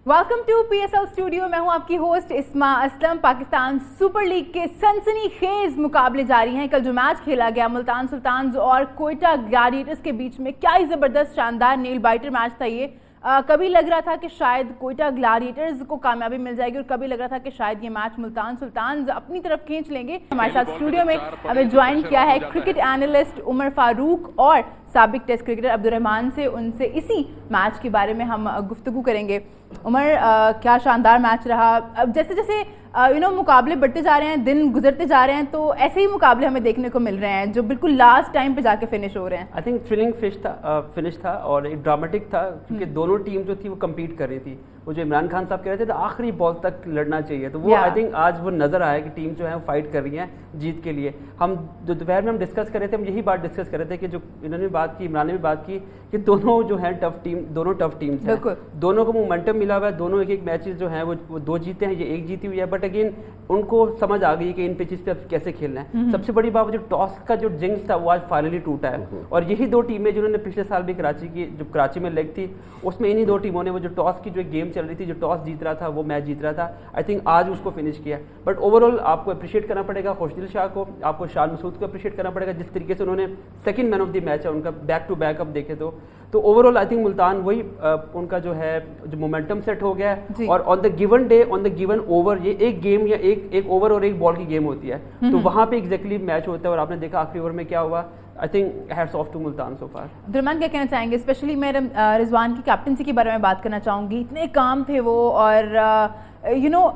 Welcome to PSL studio. मैं हूं आपकी होस्ट इस्मा असलम। पाकिस्तान सुपर लीग के सनसनीखेज मुकाबले जारी हैं। कल जो मैच खेला गया मुल्तान सुल्तान्स और क्वेटा ग्लैडिएटर्स के बीच में, क्या ही ज़बरदस्त शानदार नेल बाइटर मैच था ये। कभी लग रहा था कि शायद क्वेटा ग्लैडिएटर्स को कामयाबी मिल जाएगी और कभी लग रहा था कि शायद ये मैच मुल्तान सुल्तान्स अपनी तरफ खींच लेंगे। हमारे साथ स्टूडियो में हमें ज्वाइन किया है क्रिकेट एनालिस्ट उमर फारूक और साबिक टेस्ट क्रिकेटर अब्दुर्रहमान से। उनसे इसी मैच के बारे में हम गुफ्तगू करेंगे। उमर, क्या शानदार मैच रहा। अब जैसे जैसे मुकाबले बढ़ते जा रहे हैं, दिन गुजरते जा रहे हैं, तो ऐसे ही मुकाबले हमें देखने को मिल रहे हैं जो बिल्कुल लास्ट टाइम पे जाके फिनिश हो रहे हैं। आई थिंक थ्रिलिंग फिनिश था और एक ड्रामेटिक था क्योंकि दोनों टीम जो थी वो कम्पीट कर रही थी। वो जो इमरान खान साहब कह रहे थे आखिरी बॉल तक लड़ना चाहिए, तो वो आई थिंक आज वो नज़र आया कि टीम जो है वो फाइट कर रही है जीत के लिए। हम जो दोपहर में हम डिस्कस कर रहे थे, हम यही बात डिस्कस कर रहे थे कि जो इन्होंने बात की, इमरान ने भी बात की कि दोनों जो है दोनों टफ टीम्स हैं, दोनों को मोमेंटम मिला हुआ है, दोनों एक मैचेस जो हैं वो दो जीते हैं, ये एक जीती हुई है। बट अगेन उनको समझ आ गई कि इन पिचेस पे अब कैसे खेलना है। सबसे बड़ी बात, जो टॉस का जो जिंक्स था वो आज फाइनली टूटा है। और यही दो टीमें जिन्होंने पिछले साल भी कराची में लेग थी, उसमें इन्हीं दो टीमों ने वो जो टॉस की जो गेम चल रही थी, जो टॉस जीत रहा था वो मैच जीत रहा था, आई थिंक आज उसको फिनिश किया। बट ओवरऑल आपको अप्रिशिएट करना पड़ेगा खुशदिल शाह को, आपको शान मसूद को अप्रिशिएट करना पड़ेगा जिस तरीके से उन्होंने second man of the match है उनका बैक टू बैक अब देखे तो ओवरऑल आई थिंक मुल्तान वही उनका जो है जो मोमेंटम सेट हो गया है। और on the given day, on the given over, ये एक गेम या एक ओवर और एक बॉल की गेम होती है, तो वहां पे एग्जैक्टली मैच होता है। और आपने देखा आखिरी ओवर में क्या हुआ। I think hats off to Multan so far. Abdur Rehman, क्या कहना चाहेंगे? स्पेशली मैं रिजवान की कैप्टनसी के बारे में बात करना चाहूँगी। इतने काम थे वो और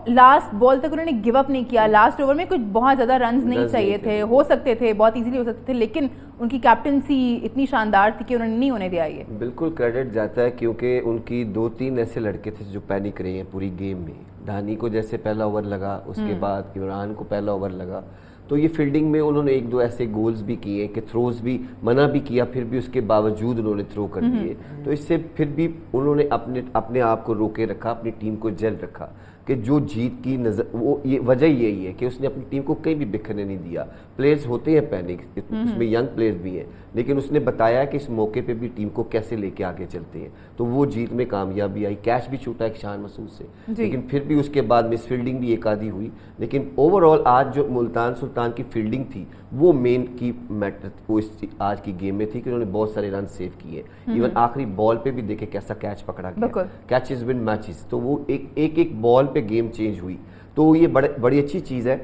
लास्ट बॉल तक उन्होंने गिव अप नहीं किया। लास्ट ओवर में कुछ बहुत ज़्यादा रन्स नहीं चाहिए थे, हो सकते थे, बहुत इजीली हो सकते थे, लेकिन उनकी कैप्टनसी इतनी शानदार थी कि उन्होंने नहीं होने दिया। ये बिल्कुल क्रेडिट जाता है क्योंकि उनकी 2-3 ऐसे लड़के थे जो पैनिक रहे हैं पूरी गेम में। धानी को जैसे पहला ओवर लगा, उसके बाद इमरान को पहला ओवर लगा, तो ये फील्डिंग में उन्होंने 1-2 ऐसे गोल्स भी किए कि थ्रोज भी मना भी किया, फिर भी उसके बावजूद उन्होंने थ्रो कर दिए। तो इससे फिर भी उन्होंने अपने आप को रोके रखा, अपनी टीम को जल रखा कि जो जीत की नजर वो ये वजह यही है कि उसने अपनी टीम को कहीं भी बिखरने नहीं दिया। प्लेयर्स होते हैं पैनिक, उसमें यंग प्लेयर्स भी हैं, लेकिन उसने बताया कि इस मौके पे भी टीम को कैसे लेके आगे चलते हैं, तो वो जीत में कामयाबी आई। कैच भी छूटा एक शान मसूद से, लेकिन फिर भी उसके बाद मिस फील्डिंग भी एक आधी हुई, लेकिन ओवरऑल आज जो मुल्तान सुल्तान की फील्डिंग थी वो मेन की मैटर वो इस आज की गेम में थी कि उन्होंने बहुत सारे रन सेव किए। इवन आखिरी बॉल पे भी देखे कैसा कैच पकड़ा गया, कैचेस विन मैचेस, तो वो एक बॉल पे गेम चेंज हुई। तो ये बड़ी अच्छी चीज़ है।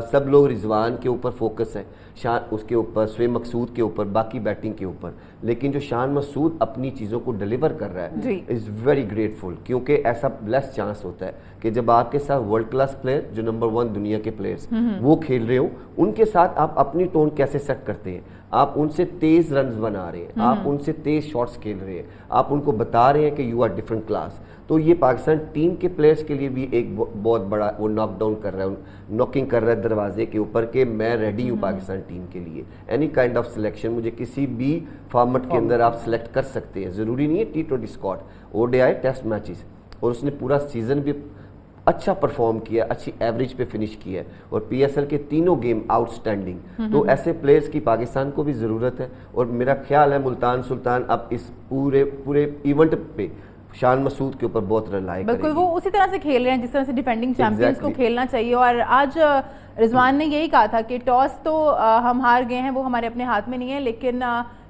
सब लोग रिजवान के ऊपर फोकस है, शान उसके ऊपर, शुएब मकसूद के ऊपर, बाकी बैटिंग के ऊपर, लेकिन जो शान मसूद अपनी चीज़ों को डिलीवर कर रहा है इज़ वेरी ग्रेटफुल, क्योंकि ऐसा ब्लेस चांस होता है कि जब आपके साथ वर्ल्ड क्लास प्लेयर जो नंबर 1 दुनिया के प्लेयर्स वो खेल रहे हो, उनके साथ आप अपनी टोन कैसे सेट करते हैं। आप उनसे तेज रन्स बना रहे हैं, आप उनसे तेज शॉट्स खेल रहे हैं, आप उनको बता रहे हैं कि यू आर डिफरेंट क्लास। तो ये पाकिस्तान टीम के प्लेयर्स के लिए भी एक बहुत बड़ा वो नॉक डाउन कर रहा है, नॉकिंग कर रहा है दरवाजे के ऊपर कि मैं रेडी हूँ पाकिस्तान टीम के लिए। एनी काइंड ऑफ सिलेक्शन, मुझे किसी भी फॉर्मेट के अंदर आप सिलेक्ट कर सकते हैं, ज़रूरी नहीं है T20 squad, ODI test matches. और उसने पूरा सीजन भी अच्छा परफॉर्म किया, अच्छी एवरेज पे फिनिश किया, और PSL के तीनों गेम आउटस्टैंडिंग। तो ऐसे प्लेयर्स की पाकिस्तान को भी ज़रूरत है। और मेरा ख्याल है मुल्तान सुल्तान अब इस पूरे इवेंट पे शान मसूद के ऊपर बहुत रिलाई करेगी। बिल्कुल, वो उसी तरह से खेल रहे हैं जिस तरह से डिफेंडिंग चैंपियंस को खेलना चाहिए। और आज रिजवान ने यही कहा था कि टॉस तो हम हार गए हैं, वो हमारे अपने हाथ में नहीं है, लेकिन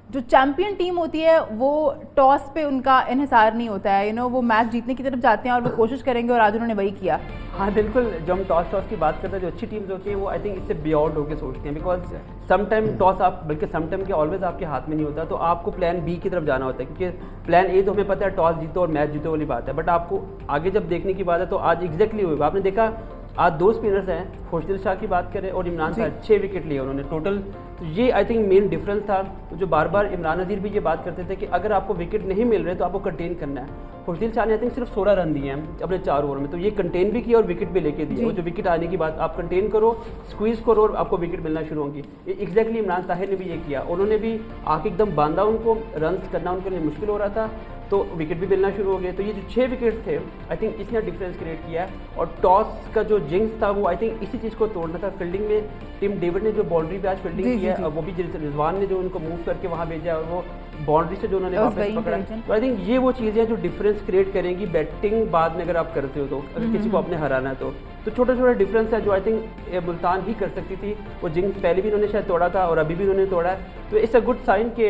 जो चैंपियन टीम होती है वो टॉस पे उनका इन्हिसार नहीं होता है। वो मैच जीतने की तरफ जाते हैं और वो कोशिश करेंगे, और आज उन्होंने वही किया। हाँ बिल्कुल, जब हम टॉस की बात करते हैं, जो अच्छी टीम्स होती हैं वो आई थिंक इससे बियॉन्ड होकर सोचती हैं, बिकॉज समटाइम टॉस आप बल्कि समटाइम के ऑलवेज आपके हाथ में नहीं होता, तो आपको प्लान बी की तरफ जाना होता है, क्योंकि प्लान ए तो हमें पता है टॉस जीतो और मैच जीतो वाली बात है, बट आपको आगे जब देखने की बात है तो आज एग्जैक्टली हुआ। आपने देखा आज 2 स्पिनर्स हैं, खुशदिल शाह की बात करें और इमरान शाह, 6 विकेट लिए उन्होंने टोटल। तो ये आई थिंक मेन डिफरेंस था। तो जो बार बार इमरान नज़ीर भी ये बात करते थे कि अगर आपको विकेट नहीं मिल रहे तो आपको कंटेन करना है। खुशदिल शाह ने आई थिंक सिर्फ 16 रन दिए हैं अपने 4 ओवर में, तो ये कंटेन भी किया और विकेट भी लेके दिए। वो जो विकेट आने की बात, आप कंटेन करो, स्क्वीज करो और आपको विकेट मिलना शुरू होंगी। एग्जैक्टली इमरान ताहिर ने भी ये किया, उन्होंने भी आके एकदम बांधा, उनको रन करना उनके लिए मुश्किल हो रहा था, तो विकेट भी मिलना शुरू हो गए। तो ये जो 6 विकेट थे आई थिंक इसने डिफरेंस क्रिएट किया है। और टॉस का जो जिंक्स था वो आई थिंक इसी चीज़ को तोड़ना था। फील्डिंग में टिम डेविड ने जो बाउंड्री पे आज फील्डिंग की है है, जी। और वो भी रिजवान ने जो उनको मूव करके वहाँ भेजा और वो बाउंड्री से जो उन्होंने That was वापस very पकड़ा, intelligent. तो आई थिंक ये वो चीज़ें हैं जो डिफरेंस क्रिएट करेंगी बैटिंग बाद में अगर आप करते हो तो, अगर किसी को आपने हराना है तो छोटा छोटा डिफरेंस है जो आई थिंक मुल्तान ही कर सकती थी। वो जिंक्स पहले भी उन्होंने शायद तोड़ा था और अभी भी उन्होंने तोड़ा है, तो इट्स अ गुड साइन कि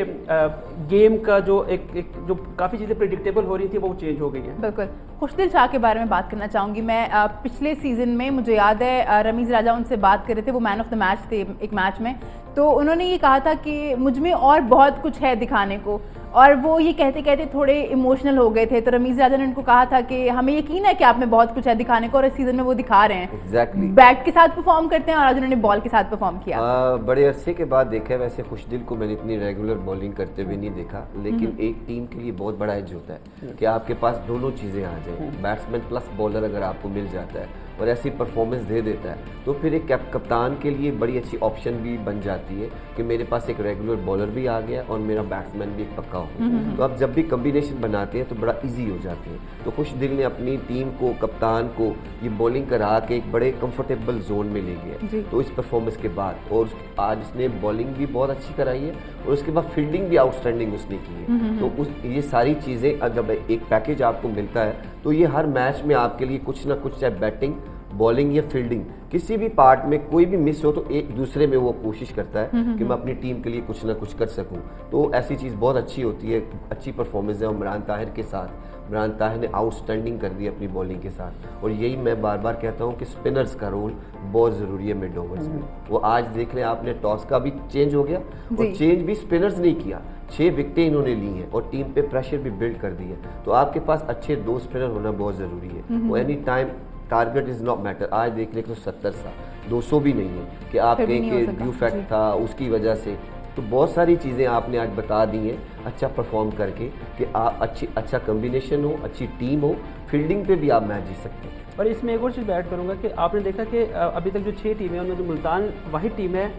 गेम का जो एक जो काफ़ी चीज़ें प्रिडिक्टेबल हो रही थी वो चेंज हो गई हैं। बिल्कुल। खुशदिल शाह के बारे में बात करना चाहूँगी मैं। पिछले सीज़न में मुझे याद है रमीज़ राजा उनसे बात कर रहे थे, वो मैन ऑफ द मैच थे एक मैच में, तो उन्होंने ये कहा था कि मुझ में और बहुत कुछ है दिखाने को, और वो ये कहते कहते थोड़े इमोशनल हो गए थे। तो रमीज़ राजा ने उनको कहा था कि हमें यकीन है कि आप में बहुत कुछ है दिखाने को, और इस सीज़न में वो दिखा रहे हैं। एग्जैक्टली बैट के साथ परफॉर्म करते हैं और आज उन्होंने बॉल के साथ परफॉर्म किया। बड़े अरसे के बाद देखा है। वैसे खुशदिल को मैंने इतनी रेगुलर बॉलिंग करते हुए नहीं देखा, लेकिन एक टीम के लिए बहुत बड़ा एज होता है कि आपके पास दोनों चीज़ें आ जाए। बैट्समैन प्लस बॉलर अगर आपको मिल जाता है और ऐसी परफॉर्मेंस दे देता है, तो फिर एक कप्तान के लिए बड़ी अच्छी ऑप्शन भी बन जाती है कि मेरे पास एक रेगुलर बॉलर भी आ गया और मेरा बैट्समैन भी एक पक्का हो गया। तो आप जब भी कम्बिनेशन बनाते हैं तो बड़ा इजी हो जाते हैं। तो खुशदिल ने अपनी टीम को, कप्तान को ये बॉलिंग करा के एक बड़े कंफर्टेबल जोन में ले गया। तो इस परफॉर्मेंस के बाद, और आज उसने बॉलिंग भी बहुत अच्छी कराई है और उसके बाद फील्डिंग भी आउटस्टैंडिंग उसने की है। तो ये सारी चीज़ें जब एक पैकेज आपको मिलता है तो ये हर मैच में आपके लिए कुछ ना कुछ, चाहे बैटिंग, बॉलिंग या फील्डिंग, किसी भी पार्ट में कोई भी मिस हो तो एक दूसरे में वो कोशिश करता है कि मैं अपनी टीम के लिए कुछ ना कुछ कर सकूं। तो ऐसी चीज़ बहुत अच्छी होती है, अच्छी परफॉर्मेंस है इमरान ताहिर के साथ। इमरान ताहिर ने आउटस्टैंडिंग कर दी अपनी बॉलिंग के साथ, और यही मैं बार बार कहता हूं कि स्पिनर्स का रोल बहुत ज़रूरी है मिड ओवर्स में। वो आज देख लें आपने, टॉस का भी चेंज हो गया और चेंज भी स्पिनर्स नहीं किया, 6 विकेटें इन्होंने ली हैं और टीम पे प्रेशर भी बिल्ड कर दिया। तो आपके पास अच्छे 2 स्पिनर होना बहुत ज़रूरी है। वो any time target is not matter. आज देख लें 170 था, 200 भी नहीं है कि आप कहें कि ड्यू फैक्ट था उसकी वजह से। तो बहुत सारी चीज़ें आपने आज बता दी हैं अच्छा परफॉर्म करके कि आप अच्छा कम्बिनेशन हो, अच्छी टीम हो, फील्डिंग पे भी आप मैच जीत सकते हैं। और इसमें एक और चीज़ ऐड करूँगा कि आपने देखा कि अभी तक जो 6 टीमें हैं उनमें जो मुल्तान वही टीम है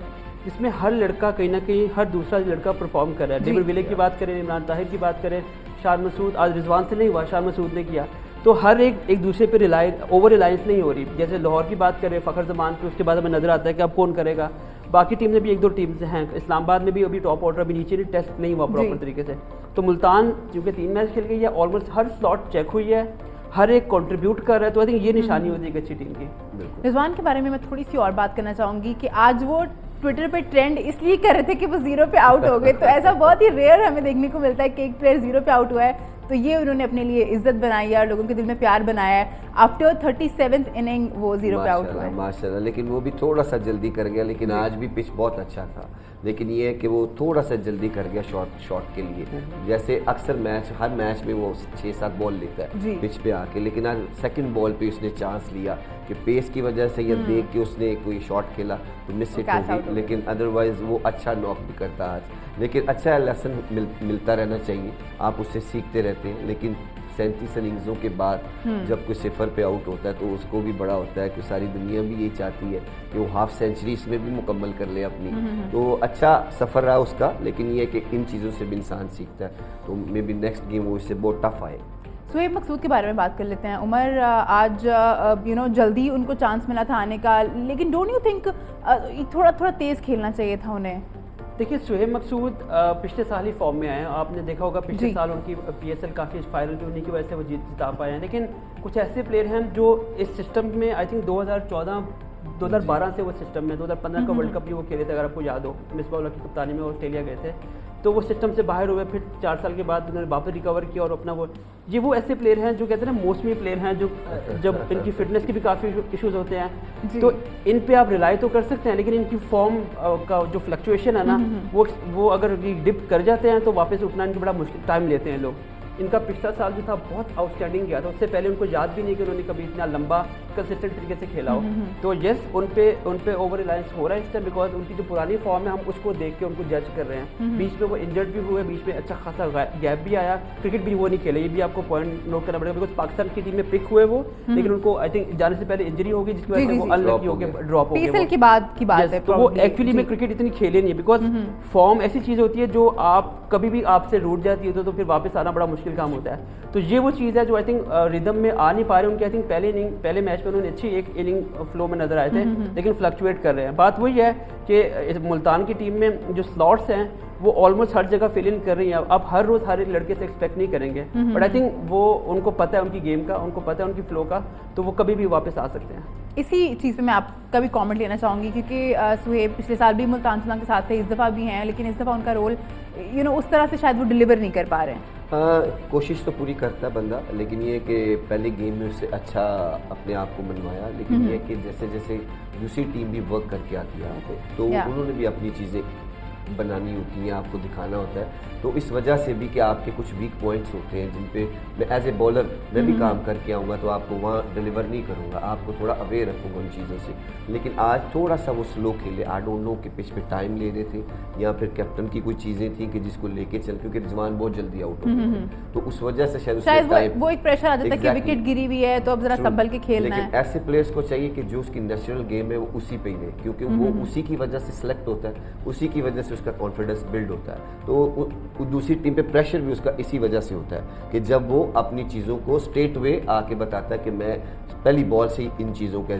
जिसमें हर लड़का कहीं ना कहीं, हर दूसरा लड़का परफॉर्म कर रहा है। डेविड विले की बात करें, इमरान ताहिर की बात करें, शान मसूद, आज रिजवान से नहीं हुआ, शान मसूद ने किया। तो हर एक दूसरे पे ओवर रिलायंस नहीं हो रही। जैसे लाहौर की बात करें फ़खर जमान पे, उसके बाद हमें नज़र आता है कि अब कौन करेगा। बाकी टीम में भी 1-2 टीम्स हैं, इस्लामाबाद में भी अभी टॉप ऑर्डर अभी नीचे टेस्ट नहीं हुआ प्रॉपर तरीके से। तो मुल्तान क्योंकि 3 मैच खेल गई है, ऑलमोस्ट हर स्लॉट चेक हुई है, हर एक कंट्रीब्यूट कर रहा है, तो आई थिंक ये निशानी होती है एक अच्छी टीम की। रिजवान के बारे में मैं थोड़ी सी और बात करना चाहूँगी कि आज वो ट्विटर पे ट्रेंड इसलिए कर रहे थे कि वो 0 पे आउट हो गए। तो ऐसा बहुत ही रेयर हमें देखने को मिलता है कि एक प्लेयर 0 पे आउट हुआ है, तो ये उन्होंने अपने लिए इज्जत बनाई है और लोगों के दिल में प्यार बनाया है। आफ्टर 37th इनिंग वो 0 पे आउट हुआ है। माशाल्लाह, लेकिन वो भी थोड़ा सा जल्दी कर गया, लेकिन आज भी पिच बहुत अच्छा था। लेकिन ये है कि वो थोड़ा सा जल्दी कर गया शॉट के लिए। जैसे अक्सर हर मैच में वो 6-7 बॉल लेता है पिच पे आके, लेकिन आज सेकंड बॉल पे उसने चांस लिया कि पेस की वजह से या देख के उसने कोई शॉट खेला तो मिस हिट हो गई, लेकिन अदरवाइज वो अच्छा नॉक भी करता आज। लेकिन अच्छा लेसन मिलता रहना चाहिए, आप उससे सीखते रहते हैं। लेकिन 37 इनिंग्सों के बाद जब कोई 0 पे आउट होता है तो उसको भी बड़ा होता है कि सारी दुनिया भी यही चाहती है कि वो हाफ सेंचुरी इसमें भी मुकम्मल कर ले अपनी। तो अच्छा सफ़र रहा उसका, लेकिन ये है कि इन चीज़ों से भी इंसान सीखता है। तो मे बी नेक्स्ट गेम वो इससे बहुत टफ आए। शोएब मकसूद के बारे में बात कर लेते हैं। उमर, आज जल्दी उनको चांस मिला था आने का, लेकिन डोंट यू थिंक थोड़ा तेज़ खेलना चाहिए था उन्हें? देखिए, शोएब मकसूद पिछले साल ही फॉर्म में आए हैं। आपने देखा होगा पिछले साल उनकी PSL काफ़ी वायरल थी, उन्हीं की वजह से वो जिता पाए हैं। लेकिन कुछ ऐसे प्लेयर हैं जो इस सिस्टम में आई थिंक 2012 से वो सिस्टम में, 2015 का वर्ल्ड कप भी वो खेले थे अगर आपको याद हो, मिसबाह की कप्तानी में ऑस्ट्रेलिया गए थे। तो वो सिस्टम से बाहर हुए, फिर 4 साल के बाद उन्होंने वापस रिकवर किया और अपना वो ऐसे प्लेयर हैं जो कहते हैं ना मौसमी प्लेयर हैं, जो जब इनकी फिटनेस के भी काफ़ी इश्यूज होते हैं तो इन पे आप रिलाई तो कर सकते हैं, लेकिन इनकी फॉर्म का जो फ्लक्चुएशन है ना वो अगर डिप कर जाते हैं तो वापस उठना इनको बड़ा मुश्किल टाइम लेते हैं लोग। इनका पिछला साल जो था बहुत आउटस्टैंडिंग गया था, उससे पहले उनको याद भी नहीं कि उन्होंने कभी इतना लंबा कंसिस्टेंट तरीके से खेला हो। तो यस, उन पे ओवर रिलायंस हो रहा है इस टाइम, बिकॉज उनकी जो पुरानी फॉर्म है हम उसको देख के उनको जज कर रहे हैं। बीच में वो इंजर्ड भी हुए, बीच में अच्छा खासा गैप भी आया, क्रिकेट भी वो नहीं खेले, ये भी आपको पॉइंट नोट करना पड़ेगा। बिकॉज पाकिस्तान की टीम में पिक हुए वो, लेकिन उनको आई थिंक जाने से पहले इंजरी हो गई, जिसकी वजह से वो अनलकी हो गए, ड्रॉप हो गए। PSL की बात है, तो वो एक्चुअली में क्रिकेट इतनी खेले नहीं, बिकॉज फॉर्म ऐसी चीज़ होती है जो आप कभी भी आपसे रूट जाती है तो फिर वापस आना बड़ा मुश्किल मुश्किल काम होता है। तो ये वो चीज़ है जो आई थिंक रिदम में आ नहीं पा रहे उनके। आई थिंक पहले मैच में उन्होंने अच्छी एक इनिंग फ्लो में नजर आए थे, लेकिन फ्लक्चुएट कर रहे हैं। बात वही है कि मुल्तान की टीम में जो स्लॉट्स हैं वो ऑलमोस्ट हर जगह फिल इन कर रही हैं। अब हर रोज़ हर एक लड़के से एक्सपेक्ट नहीं करेंगे, बट आई थिंक वो उनको पता है उनकी गेम का, उनको पता है उनकी फ्लो का, तो वो कभी भी वापस आ सकते हैं। इसी चीज़ पे मैं आपका भी कमेंट लेना चाहूँगी, क्योंकि सुहेब पिछले साल भी मुल्तान सुल्तान के साथ थे, इस दफ़ा भी हैं, लेकिन इस दफ़ा उनका रोल उस तरह से शायद वो डिलीवर नहीं कर पा रहे हैं। कोशिश तो पूरी करता है बंदा, लेकिन ये कि पहले गेम में उससे अच्छा अपने आप को मनवाया, लेकिन ये कि जैसे जैसे दूसरी टीम भी वर्क करके आती है यहाँ पे, तो उन्होंने भी अपनी चीज़ें बनानी होती हैं, आपको दिखाना होता है। तो इस वजह से भी कि आपके कुछ वीक पॉइंट्स होते हैं जिन पे मैं एज ए बॉलर मैं भी काम करके आऊँगा, तो आपको वहाँ डिलीवर नहीं करूँगा, आपको थोड़ा अवेयर रखूँगा उन चीज़ों से। लेकिन आज थोड़ा सा वो स्लो खेले, आई डोंट नो कि पिच पे टाइम ले रहे थे या फिर कैप्टन की कोई चीज़ें थी कि जिसको लेके चल, क्योंकि रिजवान बहुत जल्दी आउट हो गए, तो उस वजह से शायद वो एक प्रेशर आ जाता है कि विकेट गिरी हुई है तो अब जरा संभल के खेलना है। लेकिन ऐसे प्लेयर्स को चाहिए कि जो उसकी नेचुरल गेम है वो उसी पे ही ले, क्योंकि वो उसी की वजह से सिलेक्ट होता है, उसी की वजह से उसका कॉन्फिडेंस बिल्ड होता है। तो दूसरी टीम पे प्रेशर भी उसका इसी वजह से होता है कि जब वो अपनी चीज़ों को स्ट्रेट वे आके बताता है कि मैं पहली बॉल से ही इन चीज़ों के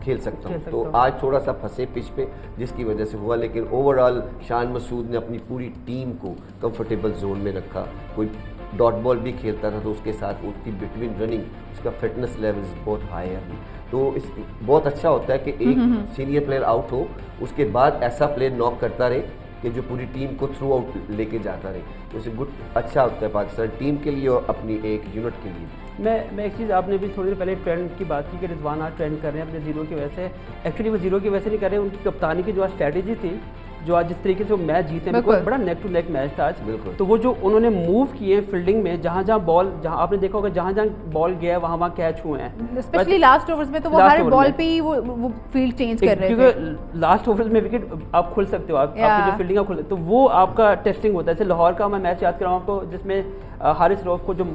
खेल सकता हूँ। तो आज थोड़ा सा फंसे पिच पे जिसकी वजह से हुआ, लेकिन ओवरऑल शान मसूद ने अपनी पूरी टीम को कंफर्टेबल जोन में रखा। कोई डॉट बॉल भी खेलता था तो उसके साथ उसकी बिटवीन रनिंग उसका फिटनेस लेवल बहुत हाई है अभी। तो इस बहुत अच्छा होता है कि एक सीनियर प्लेयर आउट हो, उसके बाद ऐसा प्लेयर नॉक करता रहे कि जो पूरी टीम को थ्रू आउट लेके जाता रहे, तो उसे गुड अच्छा होता है पाकिस्तान टीम के लिए और अपनी एक यूनिट के लिए। मैं एक चीज़, आपने भी थोड़ी देर पहले ट्रेंड की बात की कि रिजवान आज ट्रेंड कर रहे हैं अपने जीरो की वजह से। एक्चुअली वो जीरो की वजह से नहीं कर रहे, उनकी कप्तानी की जो आज स्ट्रैटेजी थी, जो आज जिस तरीके से वो मैच जीते हैं, बिल्कुल बड़ा नेक टू नेक मैच था आज। तो वो जो उन्होंने मूव किए फील्डिंग में, जहाँ आपने देखा होगा जहाँ बॉल गया वहाँ कैच हुए हैं, स्पेशली लास्ट ओवर्स में तो वो हर बॉल पे ही वो फील्ड चेंज कर रहे थे, क्योंकि लास्ट ओवर्स में विकेट आप खुल सकते हो, आपकी जो फील्डिंग आप खुल, तो वो आपका टेस्टिंग होता है। जैसे लाहौर का मैं मैच याद कर रहा हूँ आपको, जिसमें हारिस रऊफ को जो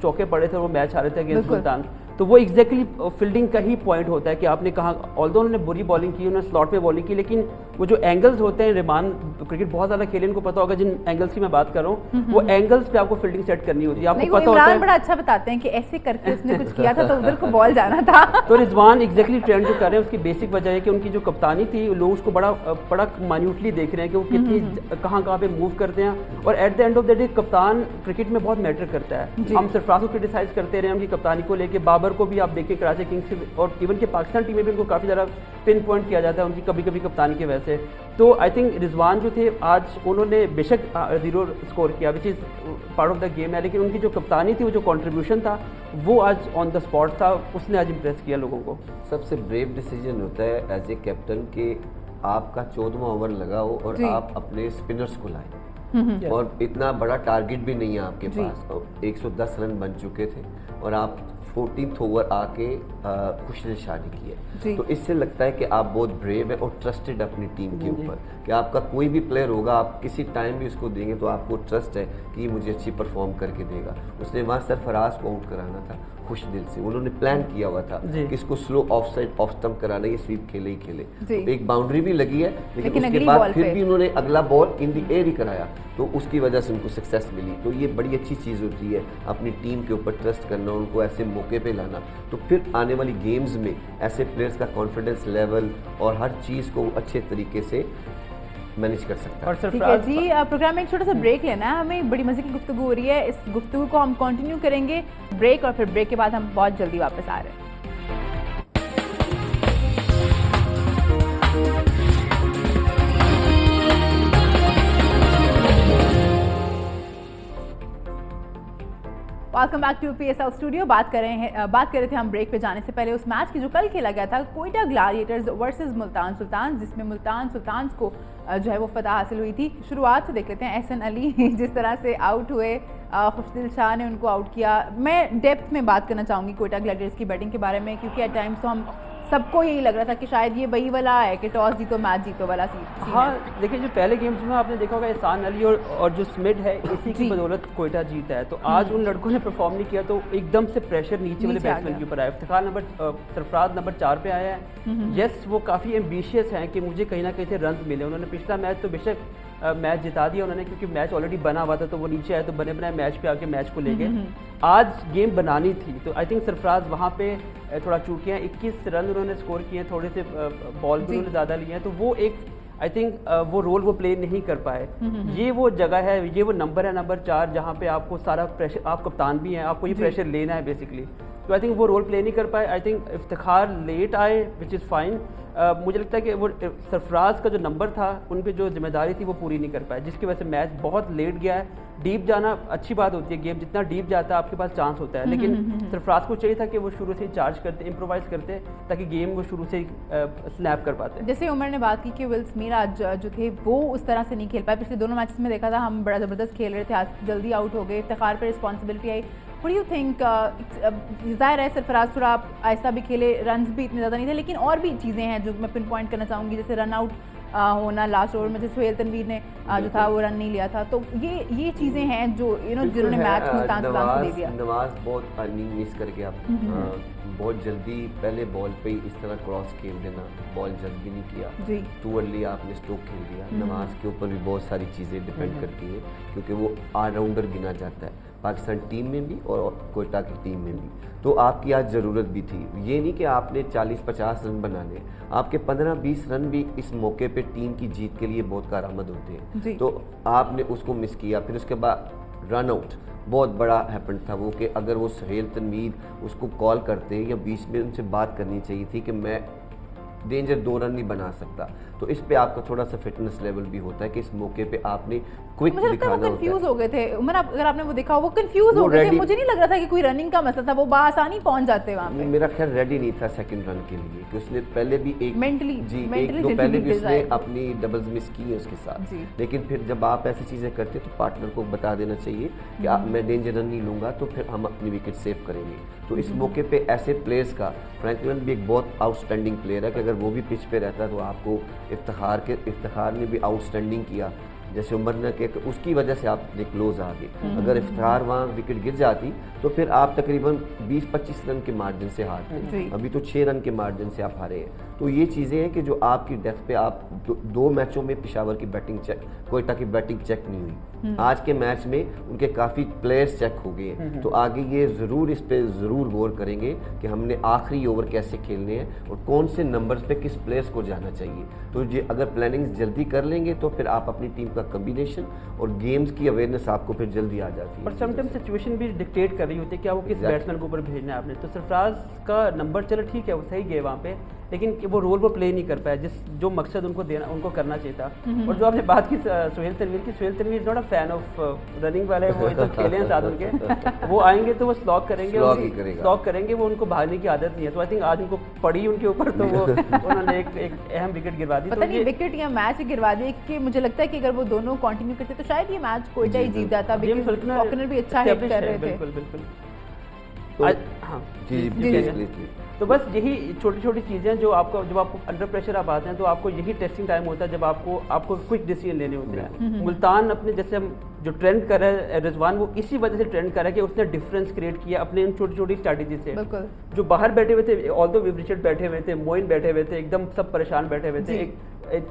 चौके पड़े थे वो मैच हारे थे अगेंस्ट मुल्तान, तो वो एग्जैक्टली फील्डिंग का ही पॉइंट होता है कि आपने कहा, ऑल्दो उन्होंने बुरी बॉलिंग की, उन्होंने स्लॉट पे बॉलिंग की, लेकिन वो जो एंगल्स होते हैं, रिमान क्रिकेट बहुत ज़्यादा खेले, इनको पता होगा जिन एंगल्स की मैं बात कर रहा हूँ, वो एंगल्स पे आपको फील्डिंग सेट करनी होती है, आपको पता होता है। बड़ा अच्छा बताते हैं कि ऐसे करके उसने कुछ किया था तो उधर को बॉल जाना था। तो रिजवान एग्जैक्टली ट्रेंड जो कर रहे हैं उसकी बेसिक वजह है कि उनकी जो कप्तानी थी, लोग उसको बड़ा माइन्यूटली देख रहे हैं कि वो कितनी कहाँ पे मूव करते हैं, और at the end of the day कप्तान क्रिकेट में बहुत मैटर करता है। हम सरफराज को क्रिटिसाइज करते रहे उनकी कप्तानी को लेके, बाबर को भी आप देखें कराची किंग्स और इवन के पाकिस्तान टीम में भी उनको काफ़ी ज़्यादा पिन पॉइंट किया जाता है उनकी कभी कभी कप्तानी की वजह से। तो आई थिंक रिजवान जो थे आज उन्होंने बेशक 0 स्कोर किया, which is part of the game है, लेकिन उनकी जो कप्तानी थी, वो जो कंट्रीब्यूशन था, वो आज ऑन द स्पॉट था, उसने आज इम्प्रेस किया लोगों को। सबसे ब्रेव डिसीजन होता है एज ए कैप्टन कि आपका 14वां ओवर लगाओ और आप अपने स्पिनर्स को लाएं, और इतना बड़ा टारगेट भी नहीं है आपके पास, 110 रन बन चुके थे और आप 14th ओवर आके खुश निशानी की है। तो इससे लगता है कि आप बहुत ब्रेव है और ट्रस्टेड अपनी टीम के ऊपर, कि आपका कोई भी प्लेयर होगा, आप किसी टाइम भी उसको देंगे तो आपको ट्रस्ट है कि मुझे अच्छी परफॉर्म करके देगा। उसने वहाँ सरफराज को आउट कराना था खुश दिल से, उन्होंने प्लान किया हुआ था कि इसको slow of side off stump कराना, ये स्वीप खेले ही खेले। तो एक बाउंड्री भी लगी है, लेकिन उसके बाद फिर भी उन्होंने अगला बॉल इन द एयर ही कराया, तो उसकी वजह से उनको सक्सेस मिली। तो ये बड़ी अच्छी चीज़ होती है, अपनी टीम के ऊपर ट्रस्ट करना, उनको ऐसे मौके पे लाना, तो फिर आने वाली गेम्स में ऐसे प्लेयर्स का कॉन्फिडेंस लेवल और हर चीज़ को अच्छे तरीके से मैनेज कर सकता है। ठीक है जी, प्रोग्राम में एक छोटा सा ब्रेक लेना है हमें, बड़ी मजे की गुफ्तगू हो रही है, इस गुफ्तगू को हम कंटिन्यू करेंगे ब्रेक, और फिर ब्रेक के बाद हम बहुत जल्दी वापस आ रहे हैं। Welcome back to PSL studio. बात कर रहे थे हम ब्रेक पे जाने से पहले उस मैच की जो कल खेला गया था, कोयटा ग्लैडिएटर्स वर्सेस मुल्तान सुल्तान, जिसमें मुल्तान सुल्तान को जो है वो फतह हासिल हुई थी। शुरुआत से देख लेते हैं एहसन अली जिस तरह से आउट हुए, खुशदिल शाह ने उनको आउट किया। मैं डेप्थ में बात करना चाहूँगी कोयटा ग्लैडिएटर्स की बैटिंग के बारे में, क्योंकि एट टाइम्स तो हम सबको यही लग रहा था कि शायद ये वही वाला है कि टॉस जीतो मैच जीतो वाला सीन। हाँ, देखिए जो पहले गेम्स में आपने देखा होगा एहसान अली और जो स्मिथ है, इसी की बदौलत कोयटा जीता है। तो आज उन लड़कों ने परफॉर्म नहीं किया, तो एकदम से प्रेशर नीचे वाले बैट्समैन के ऊपर आया। इफ्तिखार सरफराज नंबर 4 पे आया है। यस, वो काफ़ी एम्बिशियस हैं कि मुझे कहीं ना कहीं से रन मिले। उन्होंने पिछला मैच तो बेशक मैच जिता दिया उन्होंने, क्योंकि मैच ऑलरेडी बना हुआ था, तो वो नीचे आए तो बने बनाए मैच पे आके मैच को ले गए। आज गेम बनानी थी, तो आई थिंक सरफराज वहाँ पे थोड़ा चूके हैं। 21 रन उन्होंने स्कोर किए हैं, थोड़े से बॉल भी उन्होंने ज़्यादा लिए हैं, तो वो एक आई थिंक वो रोल वो प्ले नहीं कर पाए। ये वो जगह है, ये वो नंबर है, नंबर 4, जहाँ पे आपको सारा प्रेशर, आप कप्तान भी हैं, आपको ये प्रेशर लेना है बेसिकली। तो आई थिंक वो रोल प्ले नहीं कर पाए। आई थिंक इफ्तिखार लेट आए, विच इज़ फाइन। मुझे लगता है कि वो सरफराज का जो नंबर था, उन पे जो जिम्मेदारी थी वो पूरी नहीं कर पाए, जिसकी वजह से मैच बहुत लेट गया है। डीप जाना अच्छी बात होती है, गेम जितना डीप जाता है आपके पास चांस होता है, लेकिन सरफराज को चाहिए था कि वो शुरू से ही चार्ज करते, इम्प्रोवाइज करते, ताकि गेम वो शुरू से ही स्नैप कर पाते। जैसे उमर ने बात की कि विल स्मिथ आज जो थे वो उस तरह से नहीं खेल पाए। पिछले दोनों मैचेस में देखा था हम बड़ा ज़बरदस्त खेल रहे थे, आज जल्दी आउट हो गए, इफ्तिखार पर responsibility I. What do you think? ज़ाहिर है सरफराज थोड़ा आहिस्ता भी खेले, रन्स भी इतने ज़्यादा नहीं थे, लेकिन और भी चीज़ें हैं जो मैं पिन पॉइंट करना चाहूँगी, जैसे रन आउट होना लास्ट ओवर में, जैसे सोहेल तनवीर ने जो था वो रन नहीं लिया था। तो ये चीज़ें हैं जो जिन्होंने मैच मुल्तान सुल्तान को दे दिया। नवाज बहुत अर्निंग मिस कर गया, बहुत जल्दी पहले बॉल पे ही इस तरह क्रॉस खेल देना, बॉल जल्दी नहीं किया, टू अर्ली आपने स्ट्रोक खेल दिया। नवाज के ऊपर भी बहुत सारी चीज़ें डिपेंड करती है, क्योंकि वो ऑलराउंडर गिना जाता है पाकिस्तान टीम में भी और कोयटा की टीम में भी। तो आपकी आज ज़रूरत भी थी, ये नहीं कि आपने 40-50 रन बनाने, आपके 15-20 रन भी इस मौके पे टीम की जीत के लिए बहुत कारआमद होते हैं। तो आपने उसको मिस किया। फिर उसके बाद रन आउट बहुत बड़ा हैपन था वो, कि अगर वो सोहेल तनवीर उसको कॉल करते या बीच में उनसे बात करनी चाहिए थी कि मैं डेंजर 2 रन नहीं बना सकता। तो इस पे आपका थोड़ा सा फिटनेस लेवल भी होता है कि इस मौके पे आपने क्विक दिखाना होता है। कंफ्यूज हो गए थे उमर, अगर आपने वो देखा, वो कंफ्यूज हो गए थे। मुझे नहीं लग रहा था कि कोई रनिंग का मसला था, वो बासानी पहुंच जाते वहां पे। मेरा ख्याल रेडी नहीं था सेकंड रन के लिए, कि उसने पहले भी एक मेंटली एक दो पहले भी उसने अपनी डबल्स मिस की है उसके साथ। लेकिन फिर जब आप ऐसी चीज़ें करते तो पार्टनर को बता देना चाहिए कि आप मैं डेंजर रन नहीं लूँगा, तो फिर हम अपनी विकेट सेव करेंगे। तो इस मौके पे ऐसे प्लेयर्स का, फ्रैंकलिन भी एक बहुत आउटस्टैंडिंग प्लेयर है, कि अगर वो भी पिच पे रहता तो आपको इफ्तिखार ने भी आउटस्टैंडिंग किया, जैसे उमर ने कि उसकी वजह से आप क्लोज आ गए। अगर इफ्तिखार वहाँ विकेट गिर जाती तो फिर आप तकरीबन 20-25 रन के मार्जिन से हारते। अभी तो 6 रन के मार्जिन से आप हारे हैं। तो ये चीज़ें हैं कि जो आपकी डेथ पे आप दो मैचों में पेशावर की बैटिंग चेक, कोयटा की बैटिंग चेक नहीं हुई। आज के मैच में उनके काफ़ी प्लेयर्स चेक हो गए। तो आगे ये ज़रूर इस पे ज़रूर गौर करेंगे कि हमने आखिरी ओवर कैसे खेलने हैं और कौन से नंबर्स पे किस प्लेयर्स को जाना चाहिए। तो ये अगर प्लानिंग जल्दी कर लेंगे तो फिर आप अपनी टीम का कम्बिनेशन और गेम्स की अवेयरनेस आपको फिर जल्दी आ जाती है। और समटाइम्स सिचुएशन भी डिक्टेट कर रही होती है क्या वो किस बैट्समैन के ऊपर भेजना है आपने। तो सरफराज का नंबर चलो ठीक है, वो सही गए वहाँ पे, लेकिन वो रोल वो प्ले नहीं कर पाया जो मकसद उनको देना उनको करना चाहिए था। और जो आपने बात की सोहेल तनवीर की, Sohail Tanveer not a fan of running वाले, वो तो खेले हैं साथ उनके, वो आएंगे तो वो स्लॉग करेंगे, वो उनको भागने की आदत नहीं है। तो आई थिंक आज उनको पड़ी उनके ऊपर, तो वो उन्होंने एक अहम विकेट गिरवा दी। पता नहीं विकेट या मैच गिरवा दिया, कि मुझे लगता है कि अगर वो दोनों कंटिन्यू करते तो शायद ये मैच कोयटा ही जीत जाता। फॉकनर भी अच्छा हिट कर रहे थे। बिल्कुल। हाँ जी। तो बस यही छोटी छोटी चीज़ें जब आपको अंडर प्रेशर आप आते हैं तो आपको यही टेस्टिंग टाइम होता है, जब आपको क्विक डिसीजन लेने होते हैं। मुल्तान अपने जैसे हम जो ट्रेंड कर रहे हैं रिजवान, वो इसी वजह से ट्रेंड कर रहा है कि उसने डिफरेंस क्रिएट किया अपने इन छोटी छोटी स्ट्रैटेजी से। जो बाहर बैठे हुए थे, ऑल्दो विब्रिचर्ड बैठे हुए थे, मोइन बैठे हुए थे, एकदम सब परेशान बैठे हुए थे,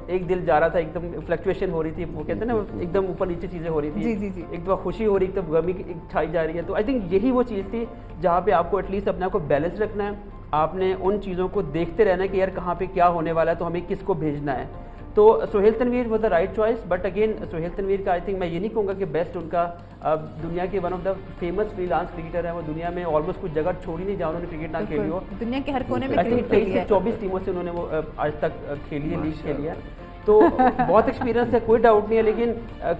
एक दिल जा रहा था, एकदम फ्लक्चुएशन हो रही थी, वो कहते हैं ना एकदम ऊपर नीचे चीज़ें हो रही थी, एक दफा खुशी हो रही, एक दफा गमी छाई जा रही है। तो आई थिंक यही वो चीज़ थी जहाँ पे आपको एटलीस्ट अपने आप को बैलेंस रखना है, आपने उन चीज़ों को देखते रहना है कि यार कहाँ पे क्या होने वाला है, तो हमें किसको भेजना है। तो Sohail Tanveer was the right choice, but again Sohail Tanveer का आई थिंक मैं ये नहीं कहूँगा कि बेस्ट उनका दुनिया के one of the famous freelance cricketer है, वो दुनिया में ऑलमोस्ट कुछ जगह छोड़ ही नहीं जहाँ उन्होंने क्रिकेट ना खेली हो। दुनिया के हर कोने में 23 से 24 टीमों से उन्होंने वो आज तक खेली है, लीग खेली है, तो बहुत एक्सपीरियंस है, कोई डाउट नहीं है। लेकिन